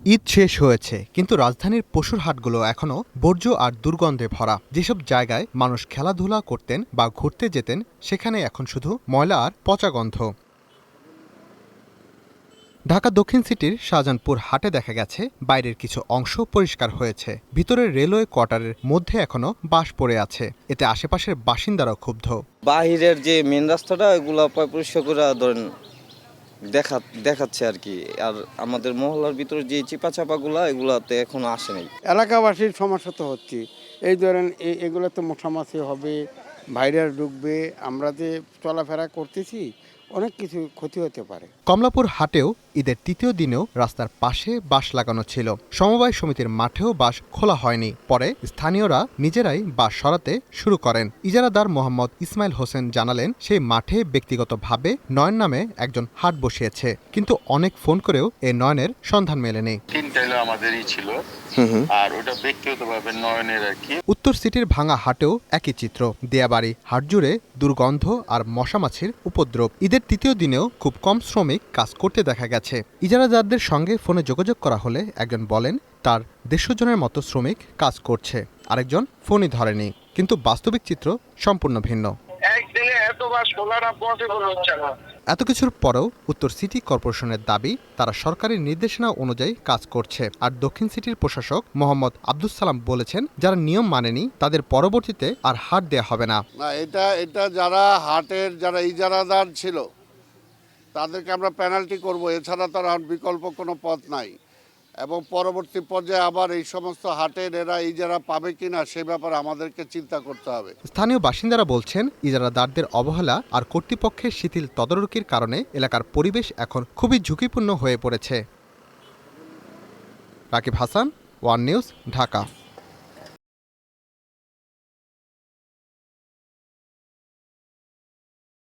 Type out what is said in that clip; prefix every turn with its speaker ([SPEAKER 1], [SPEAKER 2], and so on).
[SPEAKER 1] ঈদ শেষ হয়েছে, কিন্তু রাজধানীর পশুর হাটগুলো এখনও বর্জ্য আর দুর্গন্ধে ভরা। যেসব জায়গায় মানুষ খেলাধুলা করতেন বা ঘুরতে যেতেন, সেখানে এখন শুধু ময়লা আর পচা গন্ধ। ঢাকা দক্ষিণ সিটির শাহজাহানপুর হাটে দেখা গেছে বাইরের কিছু অংশ পরিষ্কার হয়েছে, ভিতরের রেলওয়ে কোয়ার্টারের মধ্যে এখনও বাঁশ পড়ে আছে। এতে আশেপাশের বাসিন্দারাও ক্ষুব্ধ।
[SPEAKER 2] বাহিরের যে মেন রাস্তাটা এগুলো পরিষ্কার করে ধরেন দেখাচ্ছে আর কি। আর আমাদের মহল্লার ভিতরে যে চিপা চাপাগুলা এগুলাতে এখনো আসে নাই।
[SPEAKER 3] এলাকাবাসীর সমস্যা তো হচ্ছে, এই ধরেন এগুলো তো মশামাছি হবে, ভাইরাস ঢুকবে, আমরা যে চলাফেরা করতেছি অনেক কিছু ক্ষতি হতে পারে।
[SPEAKER 1] কমলাপুর হাটেও ঈদের তৃতীয় দিনেও রাস্তার পাশে বাঁশ লাগানো ছিল। সমবায় সমিতির মাঠেও বাঁশ খোলা হয়নি। পরে স্থানীয়রা নিজেরাই বাঁশ সরাতে শুরু করেন। ইজারাদার মোহাম্মদ ইসমাইল হোসেন জানালেন, সেই মাঠে ব্যক্তিগতভাবে নয়ন নামে একজন হাট বসিয়েছে, কিন্তু অনেক ফোন করেও এ নয়নের সন্ধান মেলেনি।
[SPEAKER 4] তিনটা আমাদেরই ছিল, আর ওটা ব্যক্তিগতভাবে নয়নের আর কি।
[SPEAKER 1] উত্তর সিটির ভাঙা হাটেও একই চিত্র। দিয়াবাড়ি হাট জুড়ে দুর্গন্ধ আর মশামাছির উপদ্রব। ঈদের তৃতীয় দিনেও খুব কম শ্রমিক কাজ করতে দেখা গেছে। ইজারাদারদের সঙ্গে ফোনে যোগাযোগ করা হলে একজন বলেন তার 150 জনের মতো শ্রমিক কাজ করছে, আরেকজন ফোনই ধরেনি। কিন্তু বাস্তবিক চিত্র সম্পূর্ণ ভিন্ন।
[SPEAKER 4] একদিনে এত বাস খোলাটা পসিবল হচ্ছে না।
[SPEAKER 1] এত কিছুর পরেও উত্তর সিটি কর্পোরেশনের দাবি, তারা সরকারি নির্দেশনা অনুযায়ী কাজ করছে। আর দক্ষিণ সিটির প্রশাসক মোহাম্মদ আব্দুস সালাম বলেছেন, যারা নিয়ম মানেনি তাদের পরবর্তীতে আর হাট দেয়া হবে না।
[SPEAKER 5] এটা যারা হাটের যারা ইজারাদার ছিল তাদেরকে আমরা পেনাল্টি করব, এছাড়া তার আর বিকল্প কোনো পথ নাই। এবং পরবর্তী পর্যায়ে আবার এই সমস্ত হাটের এরা ইজারা পাবে কিনা সে ব্যাপারে আমাদেরকে চিন্তা করতে হবে।
[SPEAKER 1] স্থানীয় বাসিন্দারা বলছেন, ইজারাদারদের অবহেলা আর কর্তৃপক্ষের শিথিল তদারকির কারণে এলাকার পরিবেশ এখন খুবই ঝুঁকিপূর্ণ হয়ে পড়েছে। Rakib Hasan, one news, Dhaka.